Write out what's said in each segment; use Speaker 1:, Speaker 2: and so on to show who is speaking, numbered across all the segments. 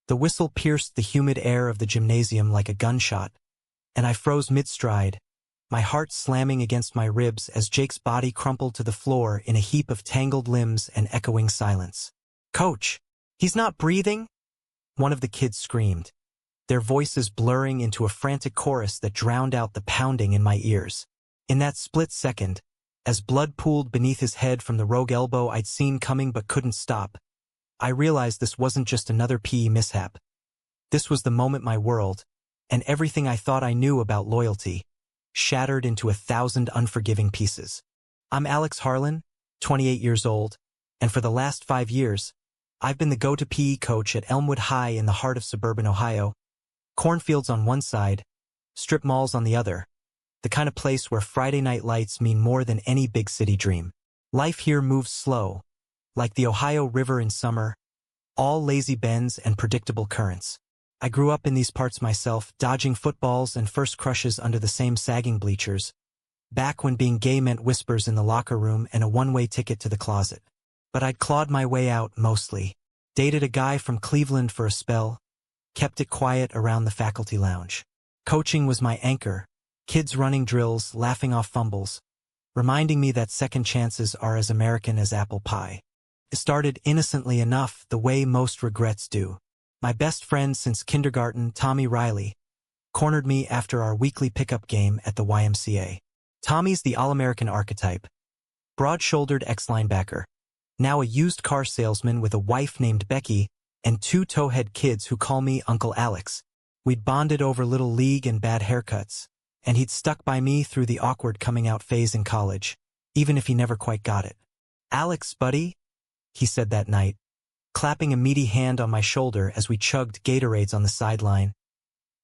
Speaker 1: The whistle pierced the humid air of the gymnasium like a gunshot, and I froze mid-stride, my heart slamming against my ribs as Jake's body crumpled to the floor in a heap of tangled limbs and echoing silence. "Coach, he's not breathing?" one of the kids screamed, their voices blurring into a frantic chorus that drowned out the pounding in my ears. In that split second, as blood pooled beneath his head from the rogue elbow I'd seen coming but couldn't stop, I realized this wasn't just another PE mishap. This was the moment my world, and everything I thought I knew about loyalty, shattered into 1,000 unforgiving pieces. I'm Alex Harlan, 28 years old, and for the last 5 years, I've been the go-to PE coach at Elmwood High in the heart of suburban Ohio. Cornfields on one side, strip malls on the other, the kind of place where Friday night lights mean more than any big city dream. Life here moves slow, like the Ohio River in summer, all lazy bends and predictable currents. I grew up in these parts myself, dodging footballs and first crushes under the same sagging bleachers, back when being gay meant whispers in the locker room and a one-way ticket to the closet. But I'd clawed my way out mostly, dated a guy from Cleveland for a spell, kept it quiet around the faculty lounge. Coaching was my anchor, kids running drills, laughing off fumbles, reminding me that second chances are as American as apple pie. It started innocently enough, the way most regrets do. My best friend since kindergarten, Tommy Riley, cornered me after our weekly pickup game at the YMCA. Tommy's the All-American archetype, broad-shouldered ex-linebacker, now a used car salesman with a wife named Becky and 2 towhead kids who call me Uncle Alex. We'd bonded over little league and bad haircuts, and he'd stuck by me through the awkward coming-out phase in college, even if he never quite got it. "Alex, buddy," he said that night, clapping a meaty hand on my shoulder as we chugged Gatorades on the sideline.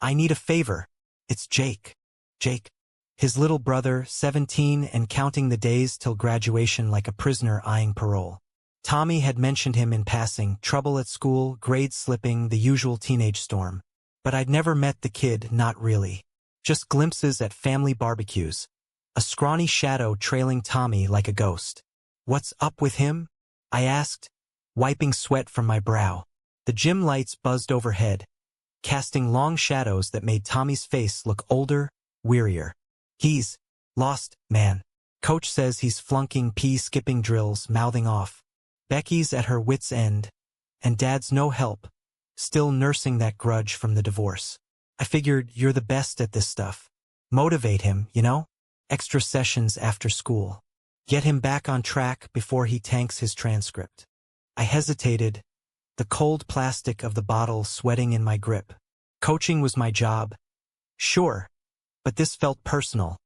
Speaker 1: "I need a favor. It's Jake." Jake, his little brother, 17 and counting the days till graduation like a prisoner eyeing parole. Tommy had mentioned him in passing, trouble at school, grades slipping, the usual teenage storm. But I'd never met the kid, not really. Just glimpses at family barbecues, a scrawny shadow trailing Tommy like a ghost. "What's up with him?" I asked, wiping sweat from my brow. The gym lights buzzed overhead, casting long shadows that made Tommy's face look older, wearier. "He's lost, man. Coach says he's flunking skipping drills, mouthing off. Becky's at her wit's end, and Dad's no help, still nursing that grudge from the divorce. I figured you're the best at this stuff. Motivate him, you know? Extra sessions after school. Get him back on track before he tanks his transcript." I hesitated, the cold plastic of the bottle sweating in my grip. Coaching was my job. Sure, but this felt personal,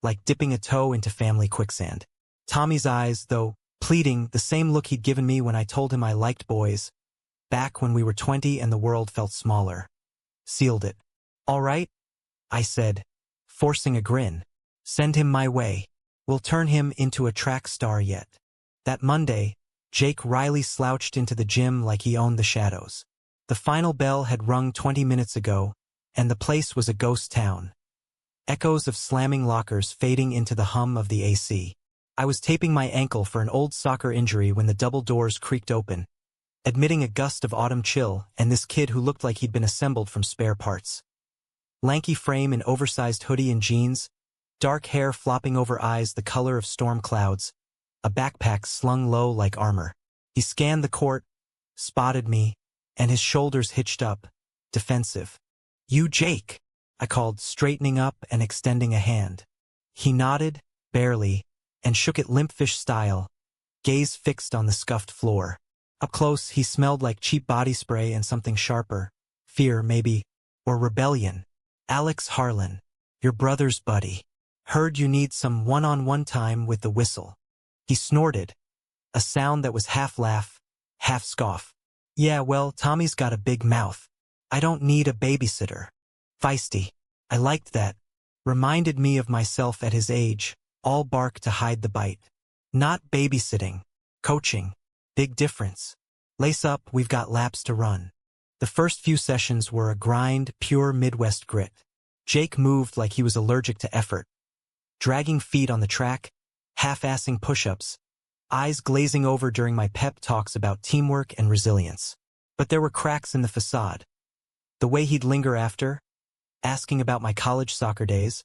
Speaker 1: like dipping a toe into family quicksand. Tommy's eyes, though, pleading, the same look he'd given me when I told him I liked boys, back when we were 20 and the world felt smaller, sealed it. "All right," I said, forcing a grin. "Send him my way. We'll turn him into a track star yet." That Monday, Jake Riley slouched into the gym like he owned the shadows. The final bell had rung 20 minutes ago, and the place was a ghost town. Echoes of slamming lockers fading into the hum of the AC. I was taping my ankle for an old soccer injury when the double doors creaked open, admitting a gust of autumn chill and this kid who looked like he'd been assembled from spare parts. Lanky frame in oversized hoodie and jeans, dark hair flopping over eyes the color of storm clouds, a backpack slung low like armor. He scanned the court, spotted me, and his shoulders hitched up, defensive. "You Jake," I called, straightening up and extending a hand. He nodded, barely, and shook it limpfish style, gaze fixed on the scuffed floor. Up close, he smelled like cheap body spray and something sharper. Fear, maybe, or rebellion. "Alex Harlan, your brother's buddy. Heard you need some one-on-one time with the whistle." He snorted, a sound that was half laugh, half scoff. "Yeah, well, Tommy's got a big mouth. I don't need a babysitter." Feisty. I liked that. Reminded me of myself at his age, all bark to hide the bite. Not babysitting. Coaching. Big difference. Lace up, we've got laps to run. The first few sessions were a grind, pure Midwest grit. Jake moved like he was allergic to effort, dragging feet on the track, half-assing push-ups, eyes glazing over during my pep talks about teamwork and resilience. But there were cracks in the facade. The way he'd linger after, asking about my college soccer days,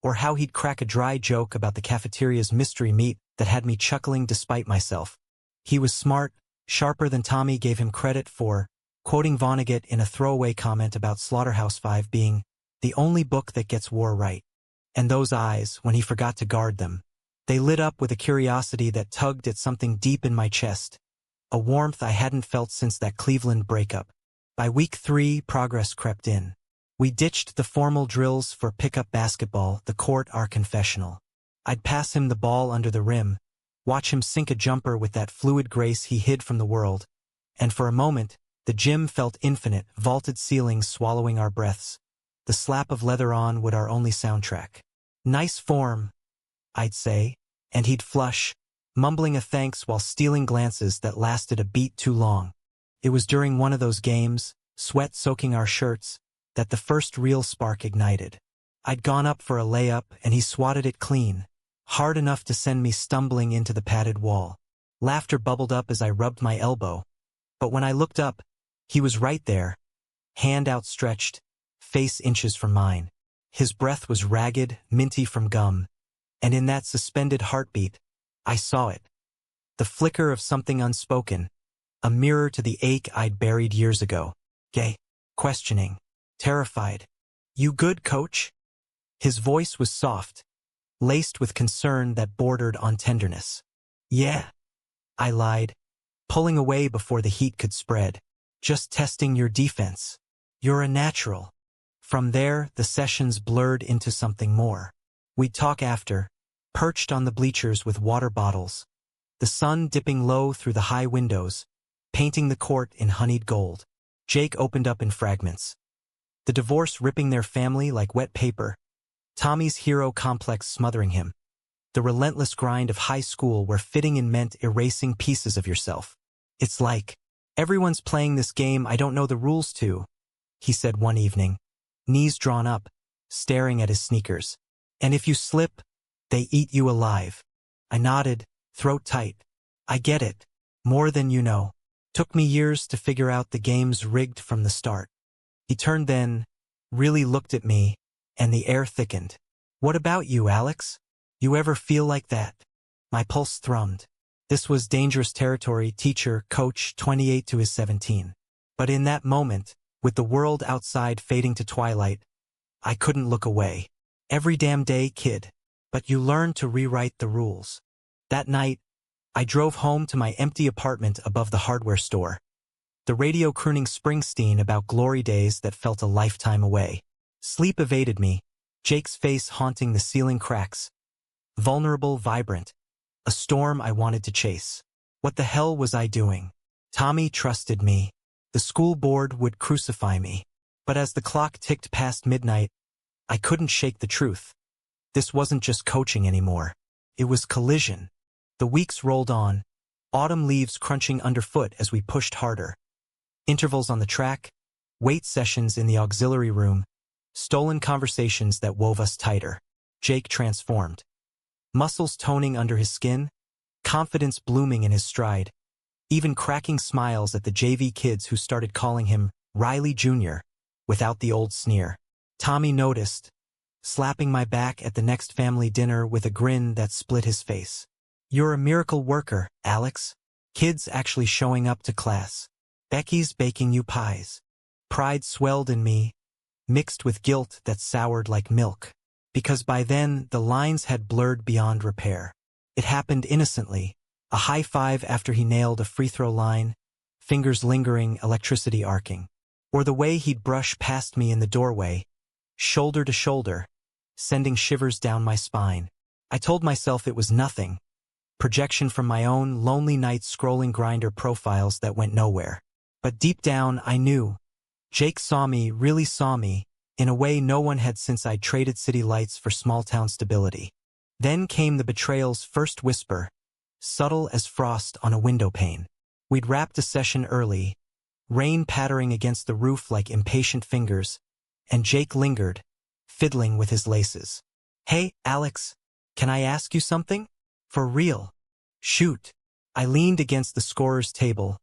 Speaker 1: or how he'd crack a dry joke about the cafeteria's mystery meat that had me chuckling despite myself. He was smart, sharper than Tommy gave him credit for, quoting Vonnegut in a throwaway comment about Slaughterhouse-Five being the only book that gets war right. And those eyes, when he forgot to guard them, they lit up with a curiosity that tugged at something deep in my chest, a warmth I hadn't felt since that Cleveland breakup. By week 3, progress crept in. We ditched the formal drills for pickup basketball, the court our confessional. I'd pass him the ball under the rim, watch him sink a jumper with that fluid grace he hid from the world, and for a moment, the gym felt infinite, vaulted ceilings swallowing our breaths. The slap of leather on would our only soundtrack. Nice form, I'd say, and he'd flush, mumbling a thanks while stealing glances that lasted a beat too long. It was during one of those games, sweat soaking our shirts, that the first real spark ignited. I'd gone up for a layup and he swatted it clean, hard enough to send me stumbling into the padded wall. Laughter bubbled up as I rubbed my elbow. But when I looked up, he was right there, hand outstretched, face inches from mine. His breath was ragged, minty from gum, and in that suspended heartbeat, I saw it. The flicker of something unspoken, a mirror to the ache I'd buried years ago. Gay, questioning, terrified. You good, coach? His voice was soft, laced with concern that bordered on tenderness. Yeah, I lied, pulling away before the heat could spread. Just testing your defense. You're a natural. From there, the sessions blurred into something more. We'd talk after, perched on the bleachers with water bottles, the sun dipping low through the high windows, painting the court in honeyed gold. Jake opened up in fragments. The divorce ripping their family like wet paper, Tommy's hero complex smothering him, the relentless grind of high school where fitting in meant erasing pieces of yourself. It's like, everyone's playing this game I don't know the rules to, he said one evening, knees drawn up, staring at his sneakers. And if you slip, they eat you alive. I nodded, throat tight. I get it. More than you know. Took me years to figure out the game's rigged from the start. He turned then, really looked at me, and the air thickened. What about you, Alex? You ever feel like that? My pulse thrummed. This was dangerous territory, teacher, coach, 28 to his 17. But in that moment, with the world outside fading to twilight, I couldn't look away. Every damn day, kid. But you learn to rewrite the rules. That night, I drove home to my empty apartment above the hardware store. The radio crooning Springsteen about glory days that felt a lifetime away. Sleep evaded me, Jake's face haunting the ceiling cracks. Vulnerable, vibrant. A storm I wanted to chase. What the hell was I doing? Tommy trusted me. The school board would crucify me. But as the clock ticked past midnight, I couldn't shake the truth. This wasn't just coaching anymore. It was collision. The weeks rolled on, autumn leaves crunching underfoot as we pushed harder. Intervals on the track, weight sessions in the auxiliary room, stolen conversations that wove us tighter. Jake transformed. Muscles toning under his skin, confidence blooming in his stride, even cracking smiles at the JV kids who started calling him Riley Jr., without the old sneer. Tommy noticed, slapping my back at the next family dinner with a grin that split his face. You're a miracle worker, Alex. Kids actually showing up to class. Becky's baking you pies. Pride swelled in me, mixed with guilt that soured like milk. Because by then, the lines had blurred beyond repair. It happened innocently, a high five after he nailed a free throw line, fingers lingering, electricity arcing. Or the way he'd brush past me in the doorway, shoulder to shoulder, sending shivers down my spine. I told myself it was nothing. Projection from my own lonely nights scrolling Grindr profiles that went nowhere. But deep down, I knew. Jake saw me, really saw me, in a way no one had since I'd traded city lights for small-town stability. Then came the betrayal's first whisper, subtle as frost on a window pane. We'd wrapped a session early, rain pattering against the roof like impatient fingers, and Jake lingered, fiddling with his laces. Hey, Alex, can I ask you something? For real. Shoot. I leaned against the scorer's table,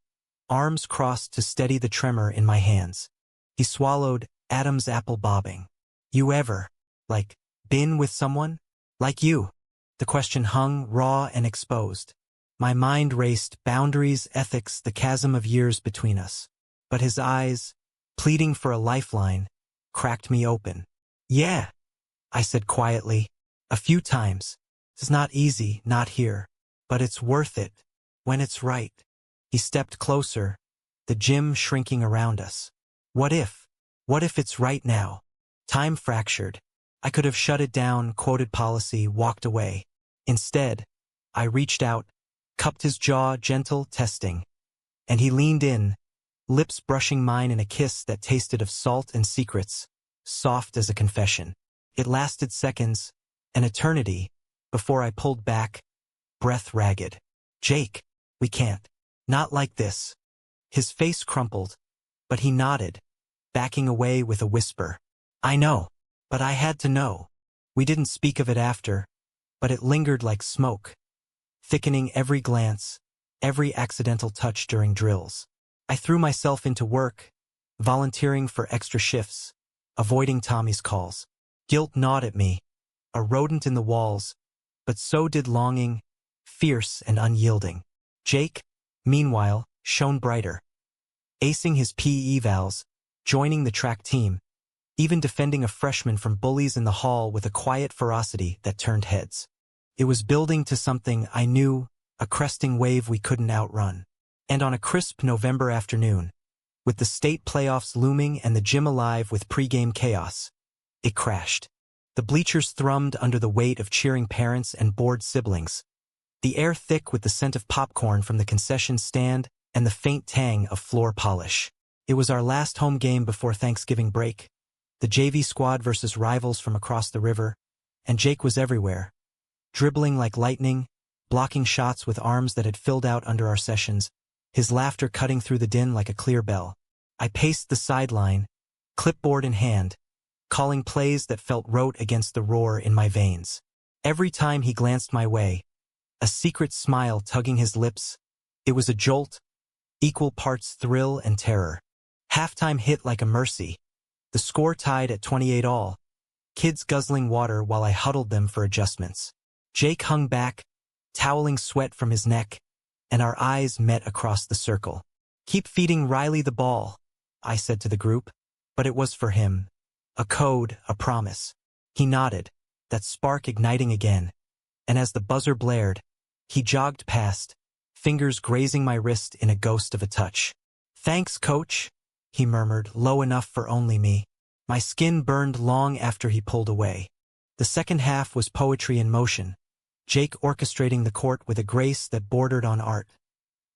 Speaker 1: arms crossed to steady the tremor in my hands. He swallowed, Adam's apple bobbing. You ever, been with someone? Like you? The question hung, raw and exposed. My mind raced, boundaries, ethics, the chasm of years between us. But his eyes, pleading for a lifeline, cracked me open. Yeah, I said quietly, a few times. It's not easy, not here. But it's worth it, when it's right. He stepped closer, the gym shrinking around us. What if? What if it's right now? Time fractured. I could have shut it down, quoted policy, walked away. Instead, I reached out, cupped his jaw, gentle, testing. And he leaned in, lips brushing mine in a kiss that tasted of salt and secrets, soft as a confession. It lasted seconds, an eternity, before I pulled back, breath ragged. Jake, we can't. Not like this. His face crumpled, but he nodded, backing away with a whisper. I know, but I had to know. We didn't speak of it after, but it lingered like smoke, thickening every glance, every accidental touch during drills. I threw myself into work, volunteering for extra shifts, avoiding Tommy's calls. Guilt gnawed at me, a rodent in the walls, but so did longing, fierce and unyielding. Jake, meanwhile, shone brighter, acing his PE evals, joining the track team, even defending a freshman from bullies in the hall with a quiet ferocity that turned heads. It was building to something I knew, a cresting wave we couldn't outrun. And on a crisp November afternoon, with the state playoffs looming and the gym alive with pregame chaos, it crashed. The bleachers thrummed under the weight of cheering parents and bored siblings, the air thick with the scent of popcorn from the concession stand and the faint tang of floor polish. It was our last home game before Thanksgiving break, the JV squad versus rivals from across the river, and Jake was everywhere, dribbling like lightning, blocking shots with arms that had filled out under our sessions, his laughter cutting through the din like a clear bell. I paced the sideline, clipboard in hand, calling plays that felt rote against the roar in my veins. Every time he glanced my way, a secret smile tugging his lips, it was a jolt, equal parts thrill and terror. Halftime hit like a mercy. The score tied at 28 all, kids guzzling water while I huddled them for adjustments. Jake hung back, toweling sweat from his neck, and our eyes met across the circle. Keep feeding Riley the ball, I said to the group, but it was for him. A code, a promise. He nodded, that spark igniting again, and as the buzzer blared, he jogged past, fingers grazing my wrist in a ghost of a touch. Thanks, coach, he murmured, low enough for only me. My skin burned long after he pulled away. The second half was poetry in motion, Jake orchestrating the court with a grace that bordered on art.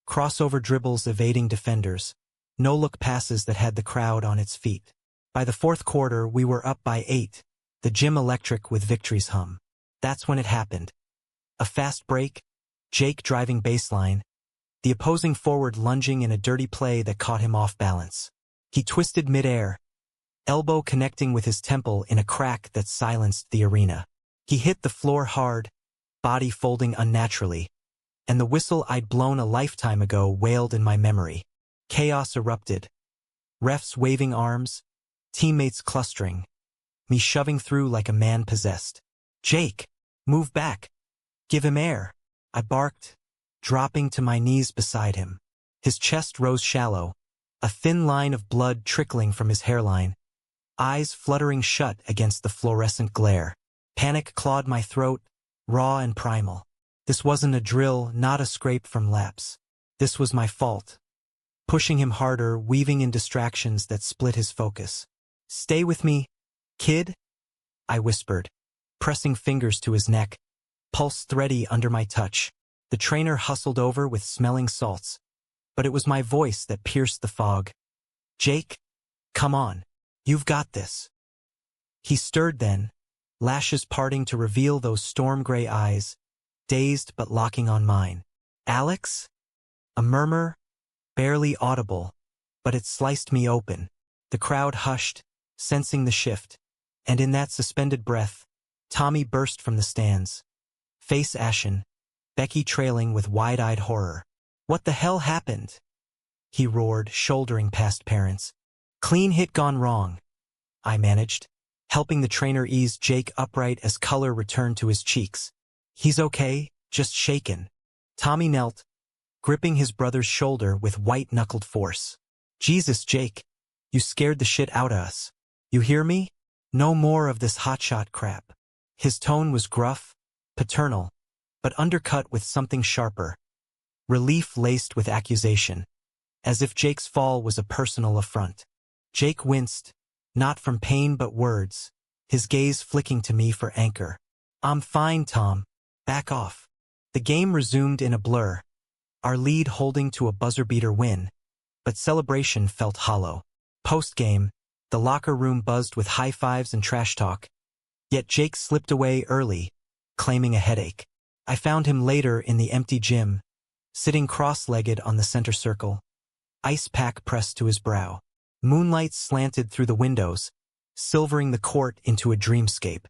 Speaker 1: Crossover dribbles evading defenders, no-look passes that had the crowd on its feet. By the fourth quarter, we were up by 8, the gym electric with victory's hum. That's when it happened. A fast break, Jake driving baseline, the opposing forward lunging in a dirty play that caught him off balance. He twisted midair, elbow connecting with his temple in a crack that silenced the arena. He hit the floor hard, body folding unnaturally, and the whistle I'd blown a lifetime ago wailed in my memory. Chaos erupted. Refs waving arms, teammates clustering, me shoving through like a man possessed. Jake, move back. Give him air, I barked, dropping to my knees beside him. His chest rose shallow, a thin line of blood trickling from his hairline, eyes fluttering shut against the fluorescent glare. Panic clawed my throat, raw and primal. This wasn't a drill, not a scrape from laps. This was my fault. Pushing him harder, weaving in distractions that split his focus. Stay with me, kid, I whispered, pressing fingers to his neck, pulse thready under my touch. The trainer hustled over with smelling salts, but it was my voice that pierced the fog. Jake, come on, you've got this. He stirred then, lashes parting to reveal those storm-gray eyes, dazed but locking on mine. Alex? A murmur, barely audible, but it sliced me open. The crowd hushed, sensing the shift, and in that suspended breath, Tommy burst from the stands. Face ashen, Becky trailing with wide-eyed horror. What the hell happened? he roared, shouldering past parents. Clean hit gone wrong, I managed, helping the trainer ease Jake upright as color returned to his cheeks. He's okay, just shaken. Tommy knelt, gripping his brother's shoulder with white-knuckled force. Jesus, Jake, you scared the shit out of us. You hear me? No more of this hotshot crap. His tone was gruff, paternal, but undercut with something sharper. Relief laced with accusation, as if Jake's fall was a personal affront. Jake winced, not from pain but words, his gaze flicking to me for anchor. I'm fine, Tom. Back off. The game resumed in a blur, our lead holding to a buzzer-beater win, but celebration felt hollow. Post-game, the locker room buzzed with high-fives and trash talk, yet Jake slipped away early, claiming a headache. I found him later in the empty gym, sitting cross-legged on the center circle, ice pack pressed to his brow. Moonlight slanted through the windows, silvering the court into a dreamscape.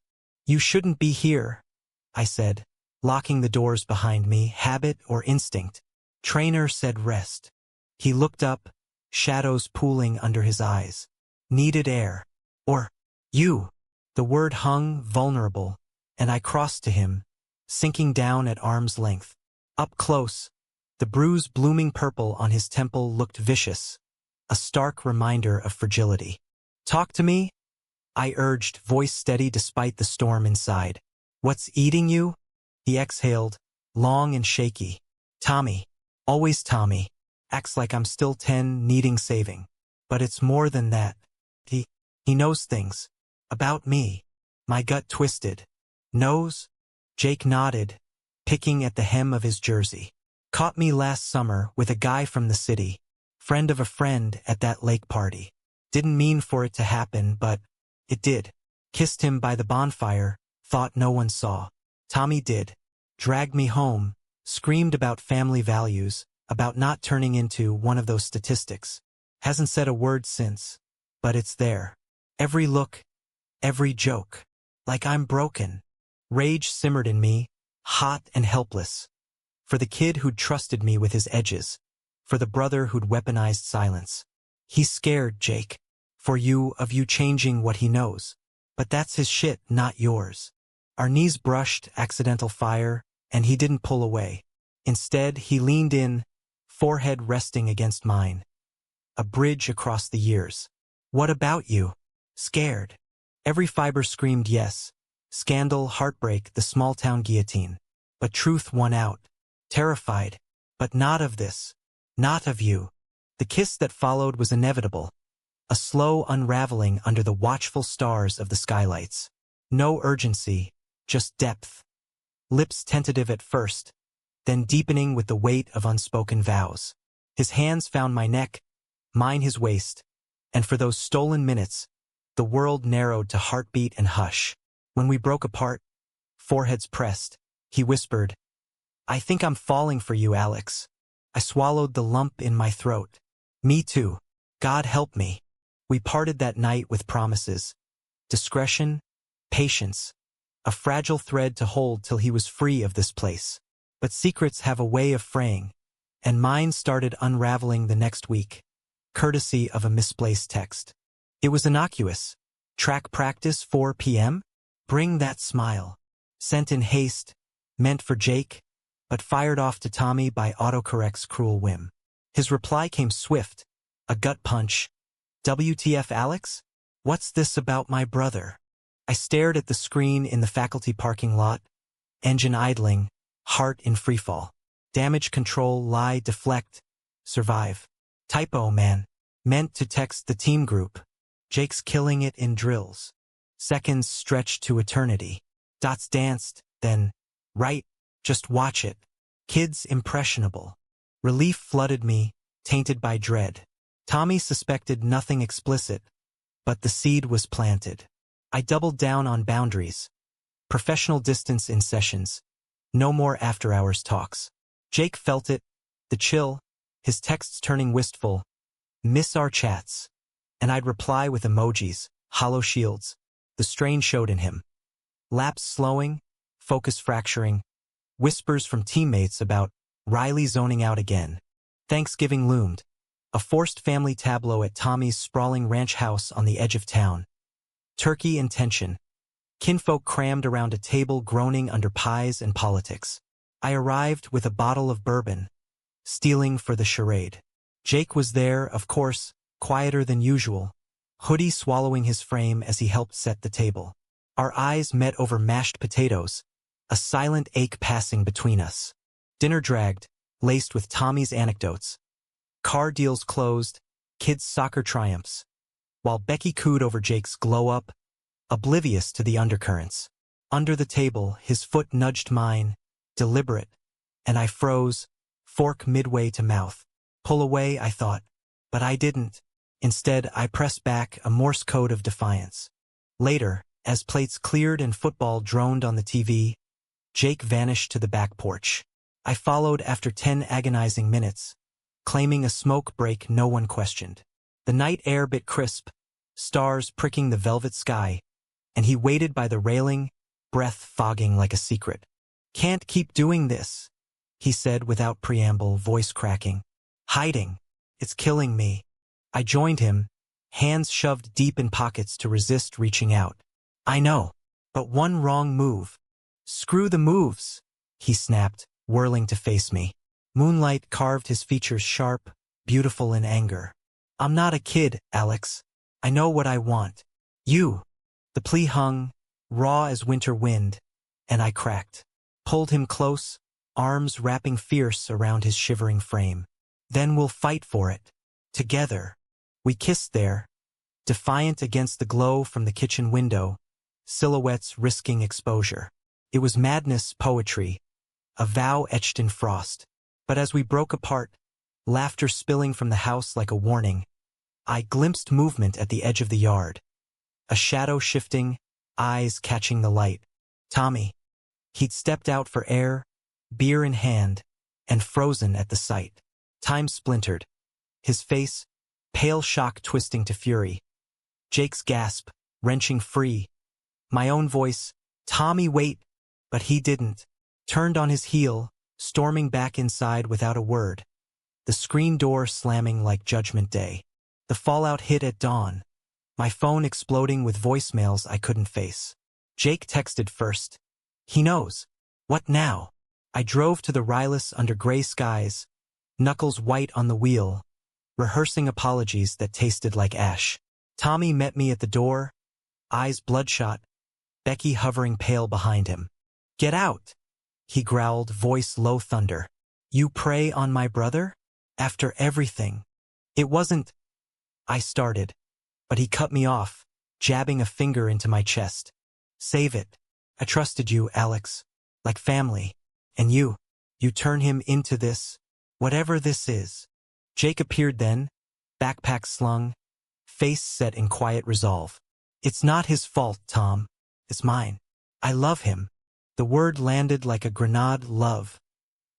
Speaker 1: You shouldn't be here, I said, locking the doors behind me, habit or instinct. Trainer said rest. He looked up, shadows pooling under his eyes. Needed air. Or, you. The word hung, vulnerable, and I crossed to him, sinking down at arm's length. Up close, the bruise blooming purple on his temple looked vicious, a stark reminder of fragility. Talk to me? I urged, voice steady despite the storm inside. What's eating you? He exhaled, long and shaky. Tommy. Always Tommy. Acts like I'm still 10, needing saving. But it's more than that. He knows things. About me. My gut twisted. Knows? Jake nodded, picking at the hem of his jersey. Caught me last summer with a guy from the city. Friend of a friend at that lake party. Didn't mean for it to happen, but it did. Kissed him by the bonfire, thought no one saw. Tommy did. Dragged me home, screamed about family values, about not turning into one of those statistics. Hasn't said a word since, but it's there. Every look, every joke. Like I'm broken. Rage simmered in me, hot and helpless. For the kid who'd trusted me with his edges. For the brother who'd weaponized silence. He's scared, Jake. For you, of you changing what he knows. But that's his shit, not yours. Our knees brushed, accidental fire, and he didn't pull away. Instead, he leaned in, forehead resting against mine. A bridge across the years. What about you? Scared. Every fiber screamed yes. Scandal, heartbreak, the small-town guillotine. But truth won out. Terrified. But not of this. Not of you. The kiss that followed was inevitable. A slow unraveling under the watchful stars of the skylights. No urgency, just depth. Lips tentative at first, then deepening with the weight of unspoken vows. His hands found my neck, mine his waist, and for those stolen minutes, the world narrowed to heartbeat and hush. When we broke apart, foreheads pressed, he whispered, I think I'm falling for you, Alex. I swallowed the lump in my throat. Me too. God help me. We parted that night with promises. Discretion, patience, a fragile thread to hold till he was free of this place. But secrets have a way of fraying, and mine started unraveling the next week, courtesy of a misplaced text. It was innocuous. Track practice 4 p.m.? Bring that smile. Sent in haste, meant for Jake, but fired off to Tommy by autocorrect's cruel whim. His reply came swift, a gut punch. WTF, Alex? What's this about my brother? I stared at the screen in the faculty parking lot, engine idling, heart in freefall. Damage control, lie, deflect, survive. Typo, man. Meant to text the team group. Jake's killing it in drills. Seconds stretched to eternity. Dots danced, then, right, just watch it. Kids impressionable. Relief flooded me, tainted by dread. Tommy suspected nothing explicit, but the seed was planted. I doubled down on boundaries. Professional distance in sessions. No more after-hours talks. Jake felt it, the chill, his texts turning wistful. Miss our chats. And I'd reply with emojis, hollow shields. The strain showed in him. Lapse slowing, focus fracturing, whispers from teammates about Riley zoning out again. Thanksgiving loomed. A forced family tableau at Tommy's sprawling ranch house on the edge of town. Turkey and tension. Kinfolk crammed around a table groaning under pies and politics. I arrived with a bottle of bourbon, stealing for the charade. Jake was there, of course, quieter than usual, hoodie swallowing his frame as he helped set the table. Our eyes met over mashed potatoes, a silent ache passing between us. Dinner dragged, laced with Tommy's anecdotes. Car deals closed, kids' soccer triumphs, while Becky cooed over Jake's glow-up, oblivious to the undercurrents. Under the table, his foot nudged mine, deliberate, and I froze, fork midway to mouth. Pull away, I thought, but I didn't. Instead, I pressed back, a Morse code of defiance. Later, as plates cleared and football droned on the TV, Jake vanished to the back porch. I followed after 10 agonizing minutes, claiming a smoke break no one questioned. The night air bit crisp, stars pricking the velvet sky, and he waited by the railing, breath fogging like a secret. "Can't keep doing this," he said without preamble, voice cracking. "Hiding. It's killing me." I joined him, hands shoved deep in pockets to resist reaching out. "I know, but one wrong move." "Screw the moves," he snapped, whirling to face me. Moonlight carved his features sharp, beautiful in anger. "I'm not a kid, Alex. I know what I want. You." The plea hung, raw as winter wind, and I cracked. Pulled him close, arms wrapping fierce around his shivering frame. "Then we'll fight for it. Together." We kissed there, defiant against the glow from the kitchen window, silhouettes risking exposure. It was madness poetry, a vow etched in frost. But as we broke apart, laughter spilling from the house like a warning, I glimpsed movement at the edge of the yard. A shadow shifting, eyes catching the light. Tommy. He'd stepped out for air, beer in hand, and frozen at the sight. Time splintered. His face, pale shock twisting to fury. Jake's gasp, wrenching free. My own voice, "Tommy, wait," but he didn't. Turned on his heel, storming back inside without a word. The screen door slamming like Judgment Day. The fallout hit at dawn. My phone exploding with voicemails I couldn't face. Jake texted first. "He knows. What now?" I drove to the Rylus under gray skies, knuckles white on the wheel, rehearsing apologies that tasted like ash. Tommy met me at the door, eyes bloodshot, Becky hovering pale behind him. "Get out," he growled, voice low thunder. "You prey on my brother? After everything." "It wasn't," I started, but he cut me off, jabbing a finger into my chest. "Save it. I trusted you, Alex, like family. And you turn him into this, whatever this is." Jake appeared then, backpack slung, face set in quiet resolve. "It's not his fault, Tom. It's mine. I love him." The word landed like a grenade, love,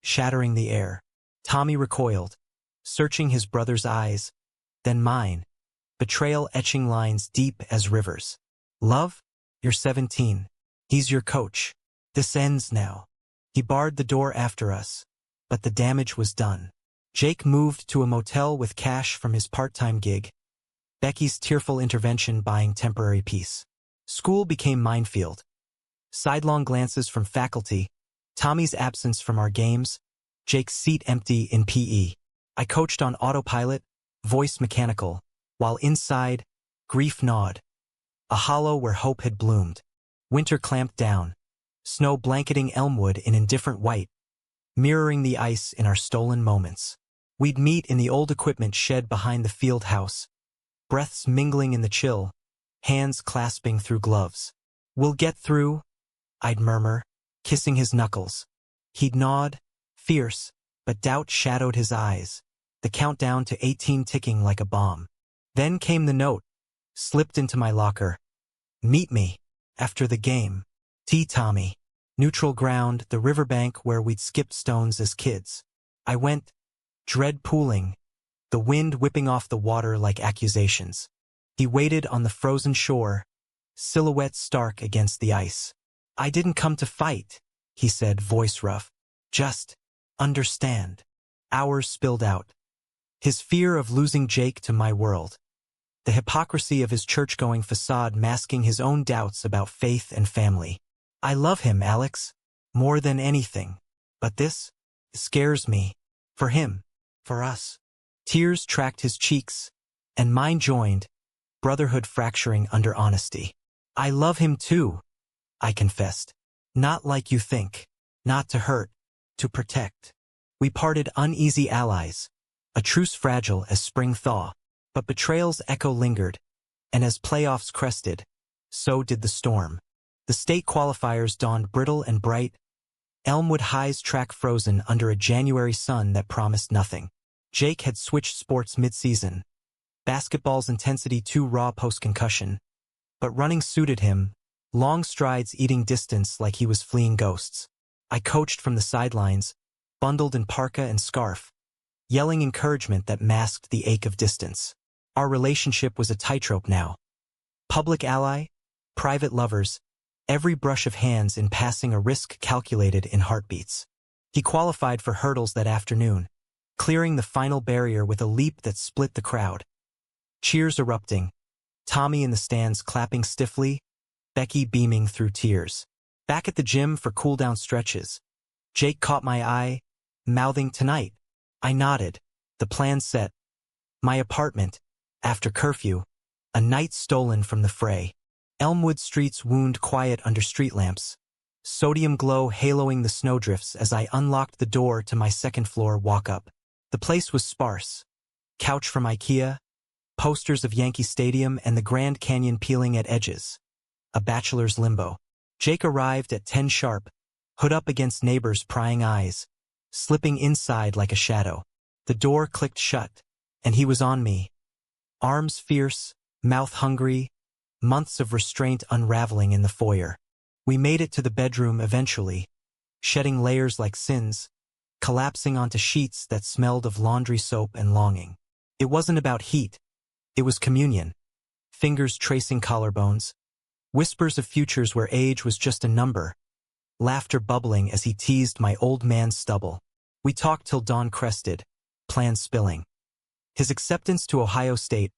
Speaker 1: shattering the air. Tommy recoiled, searching his brother's eyes, then mine, betrayal etching lines deep as rivers. "Love? You're 17. He's your coach. This ends now." He barred the door after us, but the damage was done. Jake moved to a motel with cash from his part-time gig, Becky's tearful intervention buying temporary peace. School became minefield. Sidelong glances from faculty, Tommy's absence from our games, Jake's seat empty in PE. I coached on autopilot, voice mechanical, while inside, grief gnawed. A hollow where hope had bloomed. Winter clamped down, snow blanketing Elmwood in indifferent white, mirroring the ice in our stolen moments. We'd meet in the old equipment shed behind the field house, breaths mingling in the chill, hands clasping through gloves. "We'll get through," I'd murmur, kissing his knuckles. He'd nod, fierce, but doubt shadowed his eyes, the countdown to 18 ticking like a bomb. Then came the note, slipped into my locker. "Meet me after the game. T. Tommy. Neutral ground, the riverbank where we'd skipped stones as kids." I went, dread pooling, the wind whipping off the water like accusations. He waited on the frozen shore, silhouette stark against the ice. "I didn't come to fight," he said, voice rough. "Just understand." Hours spilled out. His fear of losing Jake to my world. The hypocrisy of his church-going facade masking his own doubts about faith and family. I love him, Alex, more than anything. But this scares me. For him. For us. Tears tracked his cheeks, and mine joined, brotherhood fracturing under honesty. I love him too, I confessed. Not like you think. Not to hurt, to protect. We parted uneasy allies, a truce fragile as spring thaw. But betrayal's echo lingered, and as playoffs crested, so did the storm. The state qualifiers dawned brittle and bright, Elmwood High's track frozen under a January sun that promised nothing. Jake had switched sports mid-season, basketball's intensity too raw post-concussion, but running suited him, long strides eating distance like he was fleeing ghosts. I coached from the sidelines, bundled in parka and scarf, yelling encouragement that masked the ache of distance. Our relationship was a tightrope now. Public ally, private lovers, every brush of hands in passing a risk calculated in heartbeats. He qualified for hurdles that afternoon, clearing the final barrier with a leap that split the crowd. Cheers erupting, Tommy in the stands clapping stiffly, Becky beaming through tears. Back at the gym for cool-down stretches, Jake caught my eye, mouthing tonight. I nodded, the plan set. My apartment. After curfew, a night stolen from the fray. Elmwood streets wound quiet under street lamps, sodium glow haloing the snowdrifts as I unlocked the door to my second-floor walk-up. The place was sparse. Couch from IKEA, posters of Yankee Stadium and the Grand Canyon peeling at edges. A bachelor's limbo. Jake arrived at 10 sharp, hood up against neighbors' prying eyes, slipping inside like a shadow. The door clicked shut, and he was on me. Arms fierce, mouth hungry, months of restraint unraveling in the foyer. We made it to the bedroom eventually, shedding layers like sins, collapsing onto sheets that smelled of laundry soap and longing. It wasn't about heat. It was communion. Fingers tracing collarbones, whispers of futures where age was just a number, laughter bubbling as he teased my old man's stubble. We talked till dawn crested, plans spilling. His acceptance to Ohio State,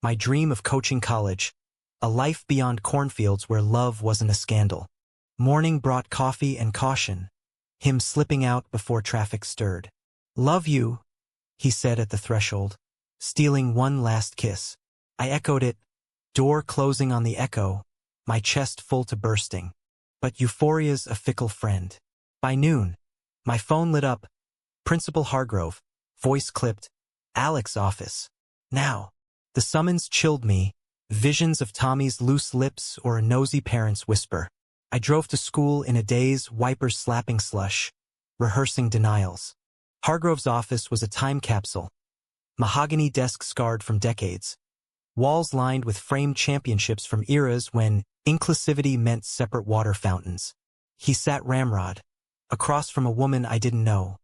Speaker 1: my dream of coaching college, a life beyond cornfields where love wasn't a scandal. Morning brought coffee and caution, him slipping out before traffic stirred. Love you, he said at the threshold, stealing one last kiss. I echoed it, door closing on the echo, my chest full to bursting. But euphoria's a fickle friend. By noon, my phone lit up, Principal Hargrove, voice clipped, Alex office. Now. The summons chilled me, visions of Tommy's loose lips or a nosy parent's whisper. I drove to school in a daze, wipers slapping slush, rehearsing denials. Hargrove's office was a time capsule. Mahogany desk scarred from decades. Walls lined with framed championships from eras when inclusivity meant separate water fountains. He sat ramrod, across from a woman I didn't know.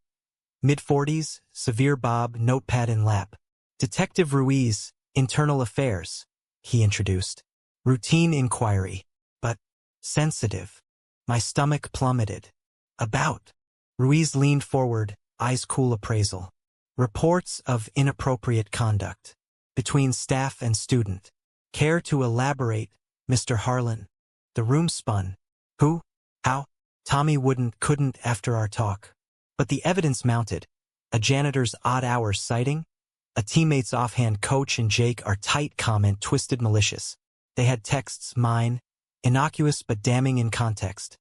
Speaker 1: Mid-40s, severe bob, notepad in lap. Detective Ruiz, Internal Affairs, he introduced. Routine inquiry, but sensitive. My stomach plummeted. About. Ruiz leaned forward, eyes cool appraisal. Reports of inappropriate conduct. Between staff and student. Care to elaborate, Mr. Harlan? The room spun. Who? How? Tommy couldn't after our talk. But the evidence mounted. A janitor's odd hours sighting, a teammate's offhand coach and Jake our tight comment twisted malicious. They had texts, mine, innocuous but damning in context.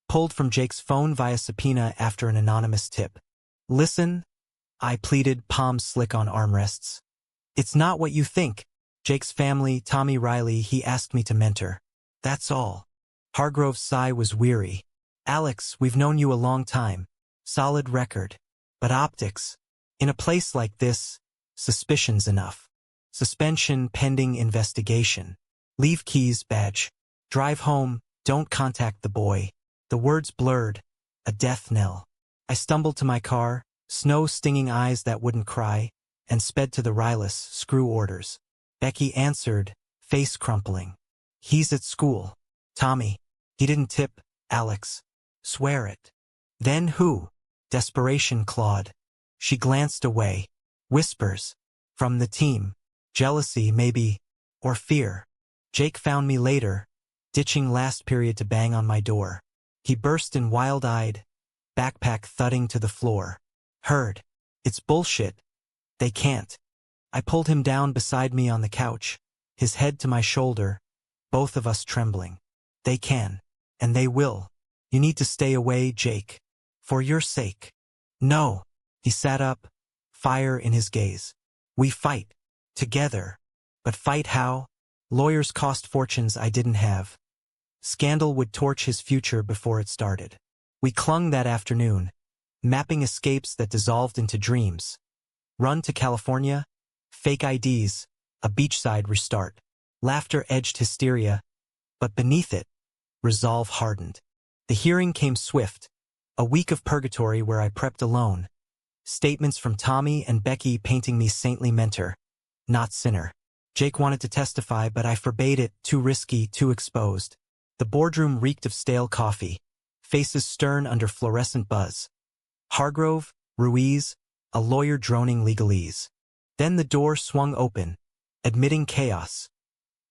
Speaker 1: Pulled from Jake's phone via subpoena after an anonymous tip. Listen, I pleaded, palms slick on armrests. It's not what you think. Jake's family, Tommy Riley, he asked me to mentor. That's all. Hargrove's sigh was weary. Alex, we've known you a long time. Solid record. But optics. In a place like this, suspicion's enough. Suspension pending investigation. Leave keys, badge. Drive home, don't contact the boy. The words blurred. A death knell. I stumbled to my car, snow-stinging eyes that wouldn't cry, and sped to the Riley's screw orders. Becky answered, face crumpling. He's at school. Tommy. He didn't tip, Alex. Swear it. Then who? Desperation clawed. She glanced away. Whispers. From the team. Jealousy, maybe, or fear. Jake found me later, ditching last period to bang on my door. He burst in wild-eyed, backpack thudding to the floor. Heard. It's bullshit. They can't. I pulled him down beside me on the couch, his head to my shoulder, both of us trembling. They can. And they will. You need to stay away, Jake. For your sake. No. He sat up, fire in his gaze. We fight. Together. But fight how? Lawyers cost fortunes I didn't have. Scandal would torch his future before it started. We clung that afternoon, mapping escapes that dissolved into dreams. Run to California, fake IDs, a beachside restart. Laughter edged hysteria, but beneath it, resolve hardened. The hearing came swift, a week of purgatory where I prepped alone. Statements from Tommy and Becky painting me saintly mentor, not sinner. Jake wanted to testify, but I forbade it, too risky, too exposed. The boardroom reeked of stale coffee, faces stern under fluorescent buzz. Hargrove, Ruiz, a lawyer droning legalese. Then the door swung open, admitting chaos.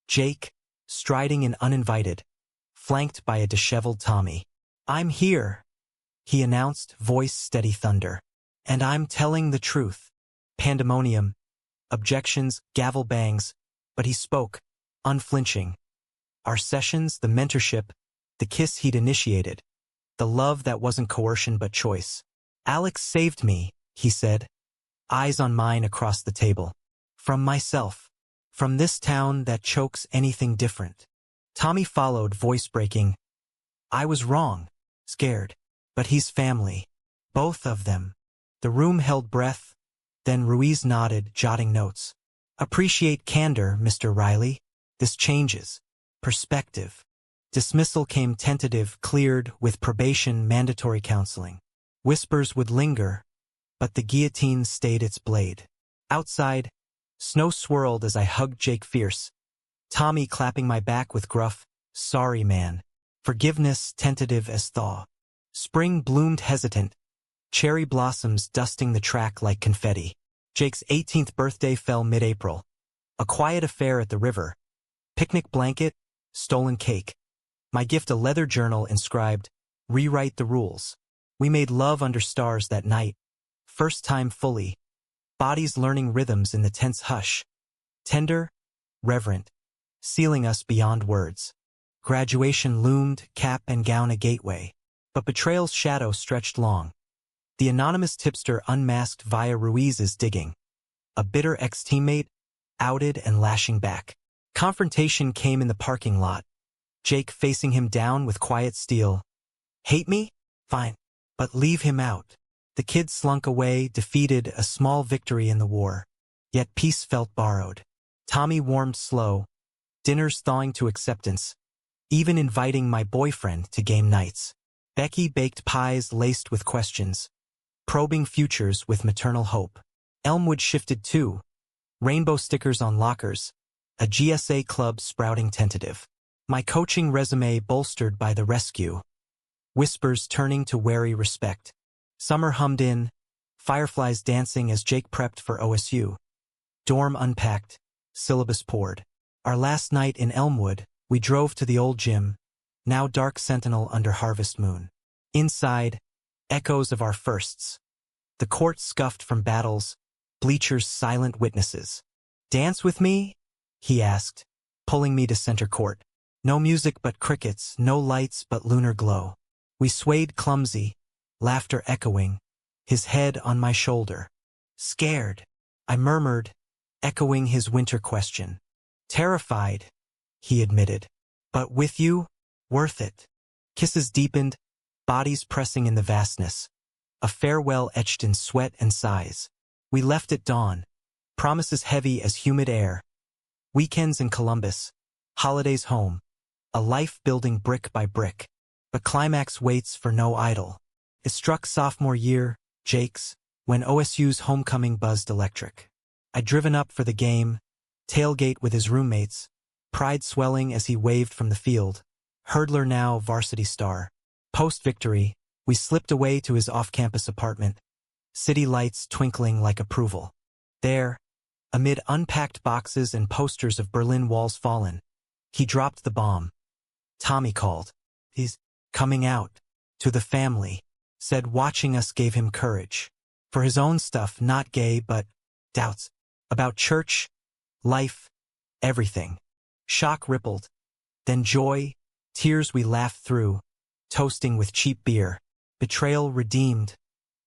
Speaker 1: Jake, striding in uninvited, flanked by a disheveled Tommy. I'm here, he announced, voice steady thunder. And I'm telling the truth. Pandemonium, objections, gavel bangs, but he spoke, unflinching. Our sessions, the mentorship, the kiss he'd initiated, the love that wasn't coercion but choice. Alex saved me, he said, eyes on mine across the table. From myself. From this town that chokes anything different. Tommy followed, voice breaking. I was wrong, scared. But he's family. Both of them. The room held breath, then Ruiz nodded, jotting notes. Appreciate candor, Mr. Riley. This changes. Perspective. Dismissal came tentative, cleared, with probation, mandatory counseling. Whispers would linger, but the guillotine stayed its blade. Outside, snow swirled as I hugged Jake fierce. Tommy clapping my back with gruff, sorry man. Forgiveness tentative as thaw. Spring bloomed hesitant, cherry blossoms dusting the track like confetti. Jake's 18th birthday fell mid-April. A quiet affair at the river. Picnic blanket, stolen cake. My gift a leather journal inscribed, rewrite the rules. We made love under stars that night. First time fully. Bodies learning rhythms in the tense hush. Tender, reverent, sealing us beyond words. Graduation loomed, cap and gown a gateway. But betrayal's shadow stretched long. The anonymous tipster unmasked via Ruiz's digging. A bitter ex-teammate, outed and lashing back. Confrontation came in the parking lot. Jake facing him down with quiet steel. Hate me? Fine. But leave him out. The kid slunk away, defeated, a small victory in the war. Yet peace felt borrowed. Tommy warmed slow, dinners thawing to acceptance, even inviting my boyfriend to game nights. Becky baked pies laced with questions, probing futures with maternal hope. Elmwood shifted too, rainbow stickers on lockers, a GSA club sprouting tentative. My coaching resume bolstered by the rescue. Whispers turning to wary respect. Summer hummed in, fireflies dancing as Jake prepped for OSU. Dorm unpacked, syllabus poured. Our last night in Elmwood, we drove to the old gym, now dark sentinel under harvest moon. Inside, echoes of our firsts. The court scuffed from battles, bleachers silent witnesses. Dance with me? He asked, pulling me to center court. No music but crickets, no lights but lunar glow. We swayed clumsy, laughter echoing, his head on my shoulder. Scared, I murmured, echoing his winter question. Terrified, he admitted. But with you, worth it. Kisses deepened, bodies pressing in the vastness. A farewell etched in sweat and sighs. We left at dawn, promises heavy as humid air. Weekends in Columbus, holidays home. A life building brick by brick. But climax waits for no idol. It struck sophomore year, Jake's, when OSU's homecoming buzzed electric. I'd driven up for the game, tailgate with his roommates, pride swelling as he waved from the field. Hurdler now varsity star. Post-victory, we slipped away to his off-campus apartment, city lights twinkling like approval. There, Amid unpacked boxes and posters of Berlin Walls fallen, he dropped the bomb. Tommy called. He's coming out. To the family. Said watching us gave him courage. For his own stuff, not gay, but doubts. About church, life, everything. Shock rippled. Then joy, tears we laughed through, toasting with cheap beer. Betrayal redeemed.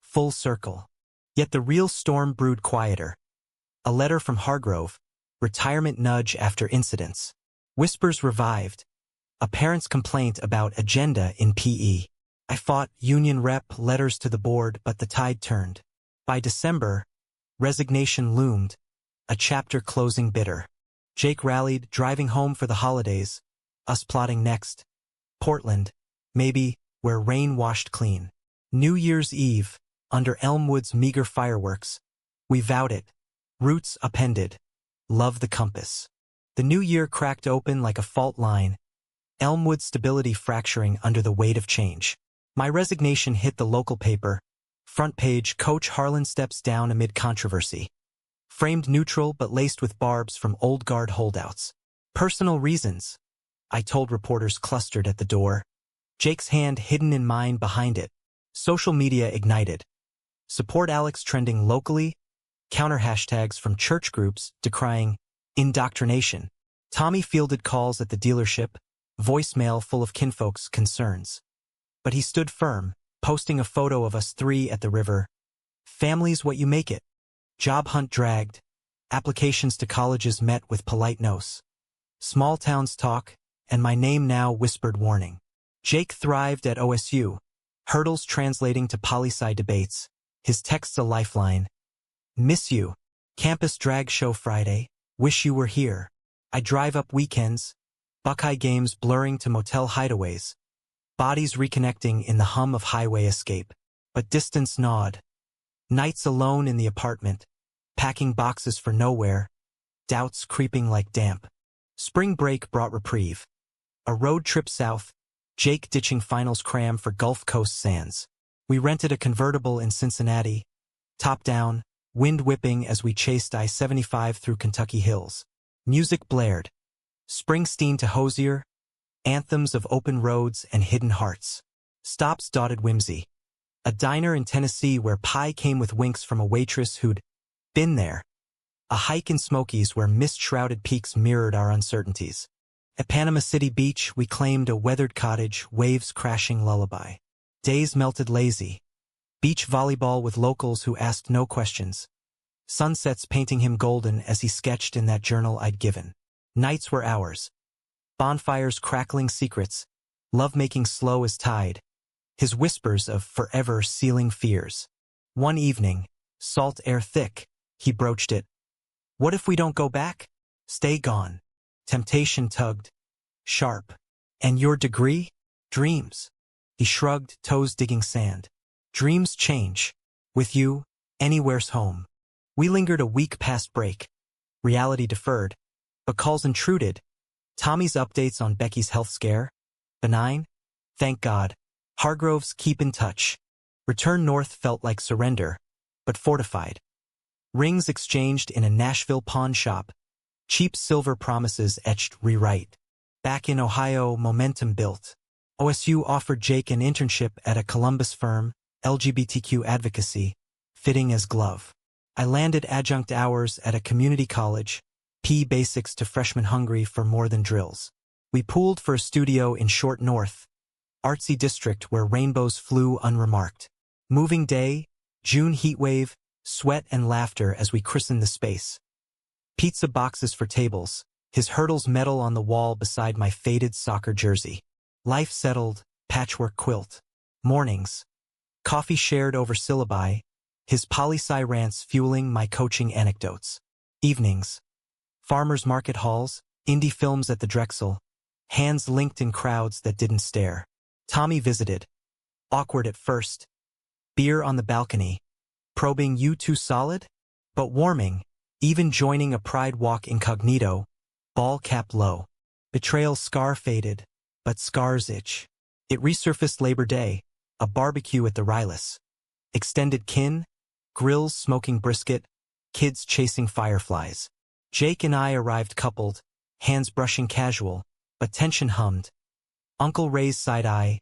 Speaker 1: Full circle. Yet the real storm brewed quieter. A letter from Hargrove. Retirement nudge after incidents. Whispers revived. A parent's complaint about agenda in PE. I fought union rep letters to the board, but the tide turned. By December, resignation loomed. A chapter closing bitter. Jake rallied, driving home for the holidays. Us plotting next. Portland, maybe, where rain washed clean. New Year's Eve, under Elmwood's meager fireworks. We vowed it. Roots appended. Love the compass. The new year cracked open like a fault line. Elmwood's stability fracturing under the weight of change. My resignation hit the local paper. Front page, Coach Harlan steps down amid controversy. Framed neutral but laced with barbs from old guard holdouts. Personal reasons, I told reporters clustered at the door. Jake's hand hidden in mine behind it. Social media ignited. Support Alex trending locally. Counter hashtags from church groups decrying indoctrination. Tommy fielded calls at the dealership, voicemail full of kinfolk's concerns. But he stood firm, posting a photo of us three at the river. Family's what you make it. Job hunt dragged. Applications to colleges met with polite no's. Small towns talk, and my name now whispered warning. Jake thrived at OSU. Hurdles translating to poli-sci debates. His texts a lifeline. Miss you. Campus drag show Friday. Wish you were here. I drive up weekends. Buckeye games blurring to motel hideaways. Bodies reconnecting in the hum of highway escape. But distance gnawed. Nights alone in the apartment. Packing boxes for nowhere. Doubts creeping like damp. Spring break brought reprieve. A road trip south. Jake ditching finals cram for Gulf Coast sands. We rented a convertible in Cincinnati. Top down, wind whipping as we chased I-75 through Kentucky hills. Music blared. Springsteen to Hozier. Anthems of open roads and hidden hearts. Stops dotted whimsy. A diner in Tennessee where pie came with winks from a waitress who'd been there. A hike in Smokies where mist-shrouded peaks mirrored our uncertainties. At Panama City Beach, we claimed a weathered cottage, waves crashing lullaby. Days melted lazy. Beach volleyball with locals who asked no questions. Sunsets painting him golden as he sketched in that journal I'd given. Nights were ours. Bonfires crackling secrets. Lovemaking slow as tide. His whispers of forever sealing fears. One evening, salt air thick, he broached it. What if we don't go back? Stay gone. Temptation tugged. Sharp. And your degree? Dreams. He shrugged, toes digging sand. Dreams change. With you, anywhere's home. We lingered a week past break. Reality deferred. But calls intruded. Tommy's updates on Becky's health scare. Benign? Thank God. Hargrove's keep in touch. Return north felt like surrender, but fortified. Rings exchanged in a Nashville pawn shop. Cheap silver promises etched rewrite. Back in Ohio, momentum built. OSU offered Jake an internship at a Columbus firm, LGBTQ advocacy, fitting as glove. I landed adjunct hours at a community college, P basics to freshmen hungry for more than drills. We pooled for a studio in Short North, artsy district where rainbows flew unremarked. Moving day, June heatwave, sweat and laughter as we christened the space. Pizza boxes for tables, his hurdles metal on the wall beside my faded soccer jersey. Life settled, patchwork quilt. Mornings. Coffee shared over syllabi, his poli-sci rants fueling my coaching anecdotes. Evenings. Farmers market halls, indie films at the Drexel, hands linked in crowds that didn't stare. Tommy visited. Awkward at first. Beer on the balcony. Probing you too solid? But warming, even joining a pride walk incognito, ball cap low. Betrayal scar faded, but scars itch. It resurfaced Labor Day, a barbecue at the Rylas. Extended kin, grills smoking brisket, kids chasing fireflies. Jake and I arrived coupled, hands brushing casual, but tension hummed. Uncle Ray's side eye,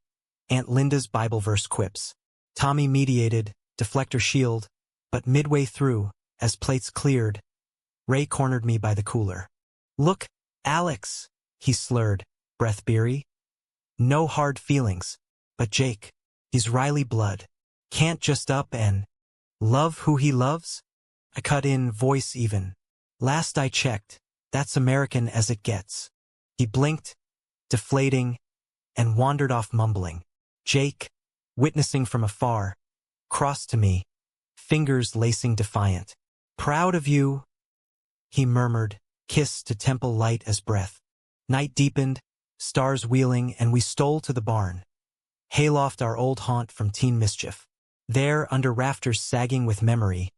Speaker 1: Aunt Linda's Bible verse quips. Tommy mediated, deflector shield, but midway through, as plates cleared, Ray cornered me by the cooler. "Look, Alex," he slurred, breath beery. "No hard feelings, but Jake, he's Riley blood. Can't just up and love who he loves?" I cut in, voice even. "Last I checked, that's American as it gets." He blinked, deflating, and wandered off mumbling. Jake, witnessing from afar, crossed to me, fingers lacing defiant. "Proud of you," he murmured, kiss to temple light as breath. Night deepened, stars wheeling, and we stole to the barn. Hayloft, our old haunt from teen mischief. There, under rafters sagging with memory,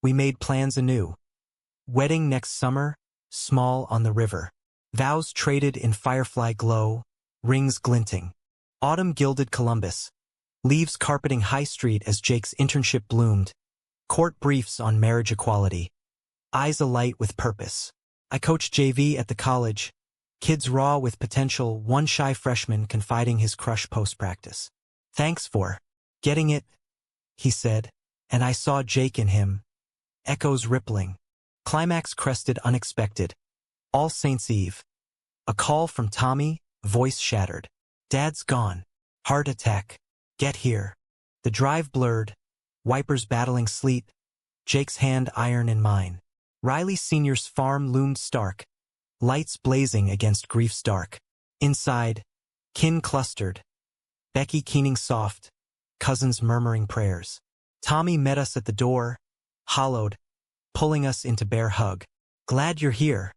Speaker 1: we made plans anew. Wedding next summer, small on the river. Vows traded in firefly glow, rings glinting. Autumn gilded Columbus. Leaves carpeting High Street as Jake's internship bloomed. Court briefs on marriage equality. Eyes alight with purpose. I coached JV at the college. Kids raw with potential, one shy freshman confiding his crush post-practice. "Thanks for getting it," he said, and I saw Jake in him. Echoes rippling. Climax crested unexpected. All Saints' Eve. A call from Tommy, voice shattered. "Dad's gone. Heart attack. Get here." The drive blurred. Wipers battling sleet. Jake's hand iron in mine. Riley Sr.'s farm loomed stark. Lights blazing against grief's dark. Inside, kin clustered. Becky keening soft. Cousins murmuring prayers. Tommy met us at the door, hollowed, pulling us into bear hug. "Glad you're here."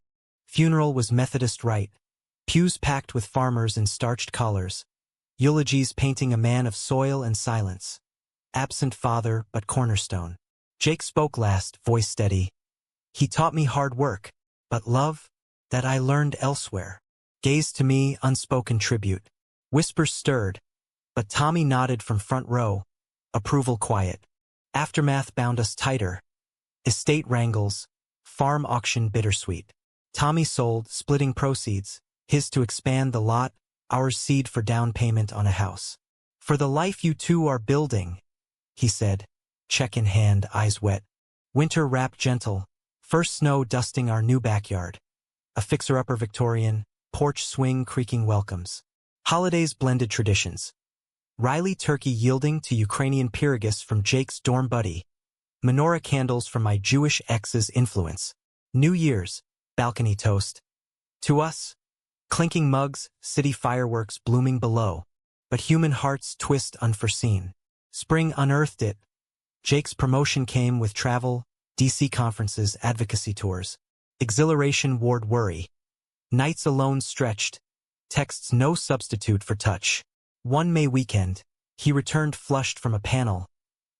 Speaker 1: Funeral was Methodist rite. Pews packed with farmers in starched collars. Eulogies painting a man of soil and silence. Absent father, but cornerstone. Jake spoke last, voice steady. "He taught me hard work, but love, that I learned elsewhere." Gaze to me, unspoken tribute. Whispers stirred, but Tommy nodded from front row. Approval quiet. Aftermath bound us tighter. Estate wrangles, farm auction bittersweet. Tommy sold, splitting proceeds, his to expand the lot, ours seed for down payment on a house. "For the life you two are building," he said, check in hand, eyes wet. Winter wrap gentle, first snow dusting our new backyard. A fixer-upper Victorian, porch swing creaking welcomes. Holidays blended traditions. Riley turkey yielding to Ukrainian pierogies from Jake's dorm buddy. Menorah candles from my Jewish ex's influence. New Year's, balcony toast. To us, clinking mugs, city fireworks blooming below. But human hearts twist unforeseen. Spring unearthed it. Jake's promotion came with travel, DC conferences, advocacy tours. Exhilaration ward worry. Nights alone stretched. Texts no substitute for touch. One May weekend, he returned flushed from a panel.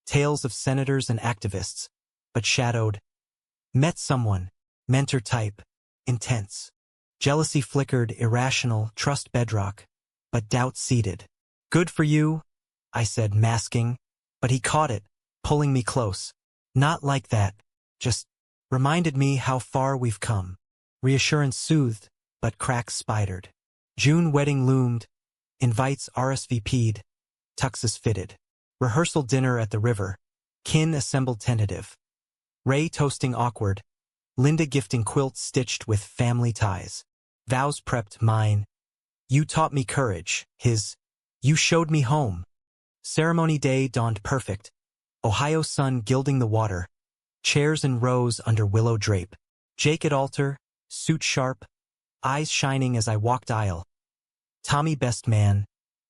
Speaker 1: Tales of senators and activists, but shadowed. Met someone, mentor type, intense. Jealousy flickered, irrational, trust bedrock, but doubt seeded. "Good for you," I said, masking, but he caught it, pulling me close. "Not like that, just reminded me how far we've come." Reassurance soothed, but cracks spidered. June wedding loomed, invites RSVP'd, tuxes fitted. Rehearsal dinner at the river, kin assembled tentative. Ray toasting awkward, Linda gifting quilts stitched with family ties. Vows prepped, mine. "You taught me courage," his. "You showed me home." Ceremony day dawned perfect. Ohio sun gilding the water. Chairs in rows under willow drape. Jake at altar, suit sharp, eyes shining as I walked aisle. Tommy best man,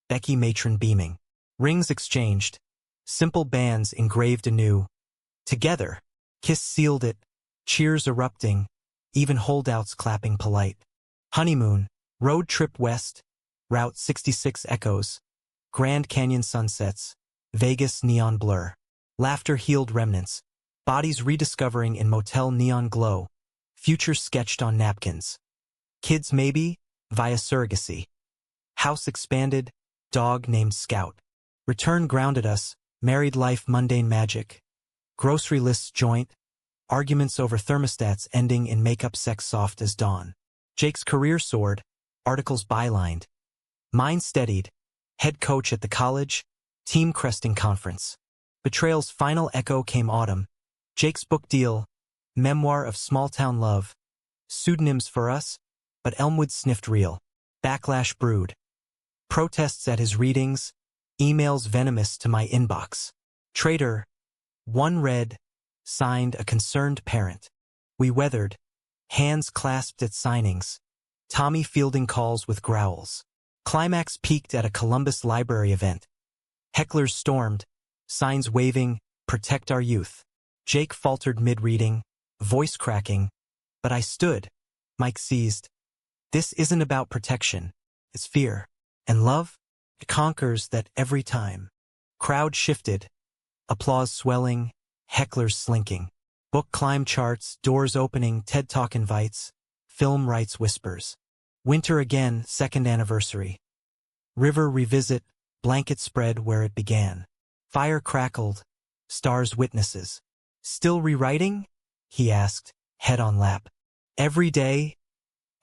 Speaker 1: Becky matron beaming. Rings exchanged, simple bands engraved anew. Together, kiss sealed it, cheers erupting, even holdouts clapping polite. Honeymoon, road trip west, Route 66 echoes, Grand Canyon sunsets, Vegas neon blur. Laughter healed remnants, bodies rediscovering in motel neon glow, future sketched on napkins. Kids maybe, via surrogacy. House expanded, dog named Scout. Return grounded us, married life mundane magic. Grocery lists joint, arguments over thermostats ending in makeup sex soft as dawn. Jake's career soared, articles bylined. Mine steadied, head coach at the college, team cresting conference. Betrayal's final echo came autumn. Jake's book deal, memoir of small-town love. Pseudonyms for us, but Elmwood sniffed real. Backlash brewed. Protests at his readings, emails venomous to my inbox. Traitor, one read, signed a concerned parent. We weathered, hands clasped at signings. Tommy fielding calls with growls. Climax peaked at a Columbus Library event. Hecklers stormed, signs waving, protect our youth. Jake faltered mid-reading, voice cracking, but I stood. Mike seized. This isn't about protection, it's fear. And love? It conquers that every time. Crowd shifted, applause swelling, hecklers slinking. Book climb charts, doors opening, TED Talk invites, film rights whispers. Winter again, second anniversary. River revisit, blanket spread where it began. Fire crackled, stars witnesses. Still rewriting? He asked, head on lap. Every day?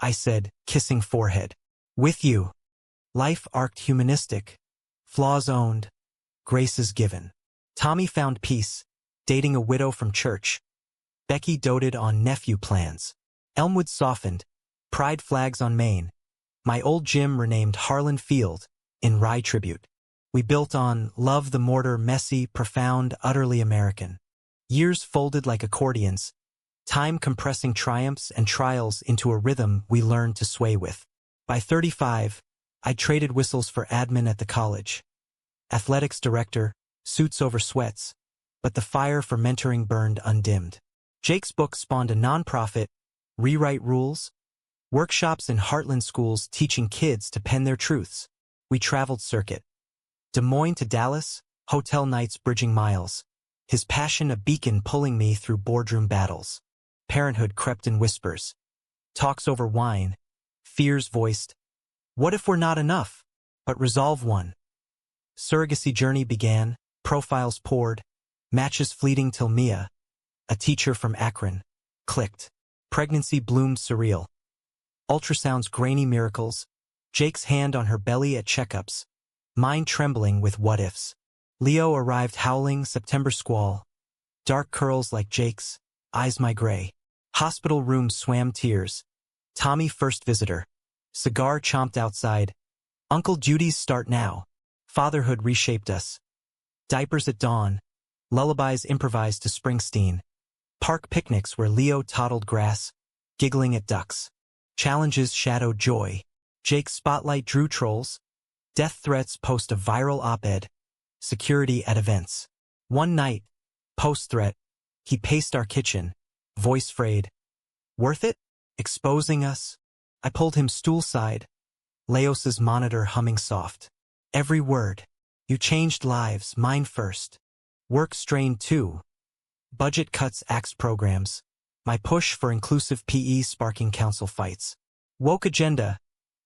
Speaker 1: I said, kissing forehead. With you. Life arced humanistic. Flaws owned. Graces given. Tommy found peace, dating a widow from church. Becky doted on nephew plans. Elmwood softened. Pride flags on Main. My old gym renamed Harlan Field, in Rye tribute. We built on love the mortar, messy, profound, utterly American. Years folded like accordions, time compressing triumphs and trials into a rhythm we learned to sway with. By 35, I traded whistles for admin at the college. Athletics director, suits over sweats, but the fire for mentoring burned undimmed. Jake's book spawned a nonprofit, Rewrite Rules, workshops in Heartland schools teaching kids to pen their truths. We traveled circuit. Des Moines to Dallas, hotel nights bridging miles. His passion a beacon pulling me through boardroom battles. Parenthood crept in whispers. Talks over wine. Fears voiced. What if we're not enough? But resolve won. Surrogacy journey began. Profiles poured. Matches fleeting till Mia, a teacher from Akron, clicked. Pregnancy bloomed surreal. Ultrasounds grainy miracles. Jake's hand on her belly at checkups. Mine trembling with what-ifs. Leo arrived howling, September squall. Dark curls like Jake's, eyes my gray. Hospital rooms swam tears. Tommy first visitor. Cigar chomped outside. Uncle duties start now. Fatherhood reshaped us. Diapers at dawn. Lullabies improvised to Springsteen. Park picnics where Leo toddled grass, giggling at ducks. Challenges shadowed joy. Jake's spotlight drew trolls. Death threats post a viral op-ed. Security at events. One night, post-threat, he paced our kitchen, voice frayed. Worth it? Exposing us? I pulled him stool side. Leos's monitor humming soft. Every word. You changed lives, mine first. Work strained too. Budget cuts axed programs. My push for inclusive PE sparking council fights. Woke agenda.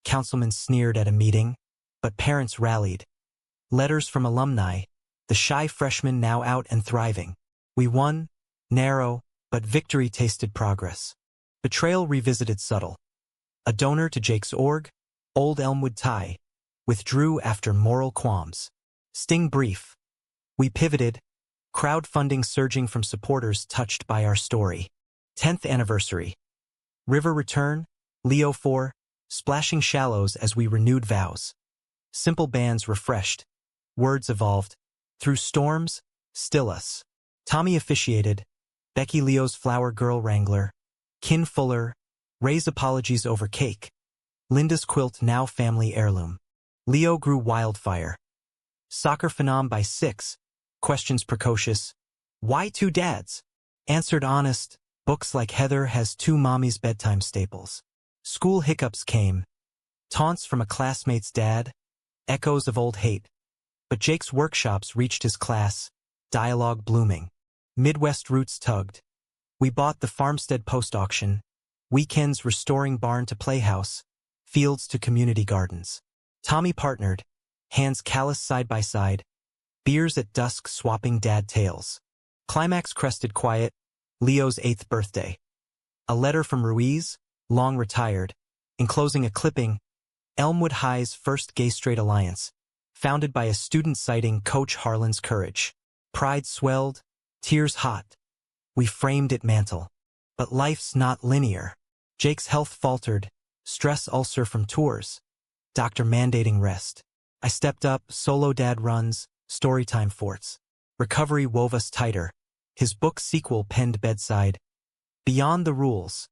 Speaker 1: Councilmen sneered at a meeting, but parents rallied. Letters from alumni, the shy freshmen now out and thriving. We won, narrow, but victory tasted progress. Betrayal revisited subtle. A donor to Jake's org, old Elmwood tie, withdrew after moral qualms. Sting brief. We pivoted, crowdfunding surging from supporters touched by our story. 10th anniversary. River return, Leo 4, splashing shallows as we renewed vows. Simple bands refreshed. Words evolved. Through storms, still us. Tommy officiated. Becky Leo's flower girl wrangler. Kin Fuller. Ray's apologies over cake. Linda's quilt now family heirloom. Leo grew wildfire. Soccer phenom by 6. Questions precocious. Why 2 dads? Answered honest. Books like Heather has 2 mommies bedtime staples. School hiccups came. Taunts from a classmate's dad. Echoes of old hate. But Jake's workshops reached his class. Dialogue blooming. Midwest roots tugged. We bought the farmstead post-auction. Weekends restoring barn to playhouse. Fields to community gardens. Tommy partnered. Hands calloused side by side. Beers at dusk swapping dad tales. Climax crested quiet. Leo's 8th birthday. A letter from Ruiz, long retired, enclosing a clipping, Elmwood High's first gay-straight alliance, founded by a student citing Coach Harlan's courage. Pride swelled, tears hot. We framed it mantle. But life's not linear. Jake's health faltered, stress ulcer from tours, doctor mandating rest. I stepped up, solo dad runs, storytime forts. Recovery wove us tighter, his book sequel penned bedside. Beyond the rules,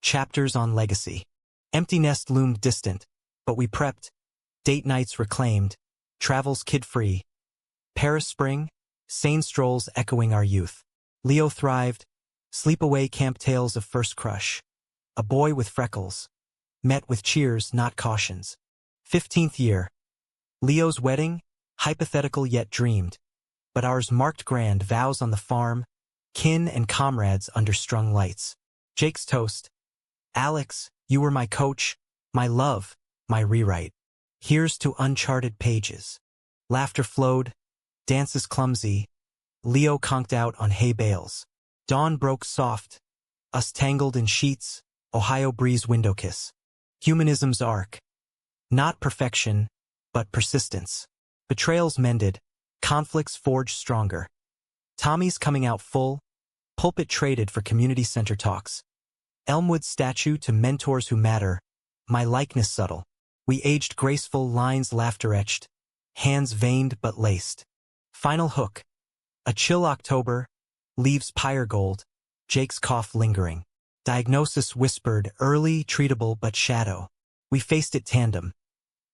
Speaker 1: chapters on legacy. Empty nest loomed distant, but we prepped. Date nights reclaimed, travels kid-free. Paris spring, sane strolls echoing our youth. Leo thrived, sleepaway camp tales of first crush. A boy with freckles, met with cheers, not cautions. 15th year. Leo's wedding, hypothetical yet dreamed. But ours marked grand, vows on the farm, kin and comrades under strung lights. Jake's toast. Alex, you were my coach, my love, my rewrite. Here's to uncharted pages. Laughter flowed, dances clumsy. Leo conked out on hay bales. Dawn broke soft, us tangled in sheets, Ohio breeze window kiss. Humanism's arc. Not perfection, but persistence. Betrayals mended, conflicts forged stronger. Tommy's coming out full, pulpit traded for community center talks. Elmwood statue to mentors who matter, my likeness subtle. We aged graceful, lines laughter etched, hands veined but laced. Final hook. A chill October, leaves pyre gold, Jake's cough lingering. Diagnosis whispered, early, treatable but shadow. We faced it tandem.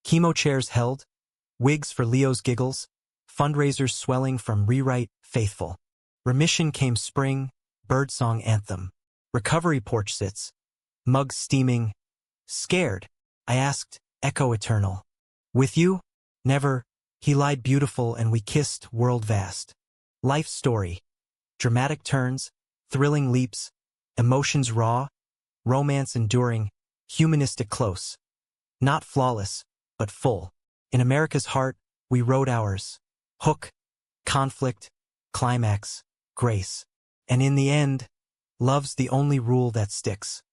Speaker 1: Chemo chairs held, wigs for Leo's giggles, fundraisers swelling from rewrite, faithful. Remission came spring, birdsong anthem. Recovery porch sits, mugs steaming. Scared, I asked, echo eternal. With you? Never. He lied beautiful and we kissed, world vast. Life story. Dramatic turns, thrilling leaps, emotions raw, romance enduring, humanistic close. Not flawless, but full. In America's heart, we wrote ours. Hook, conflict, climax, grace. And in the end, love's the only rule that sticks.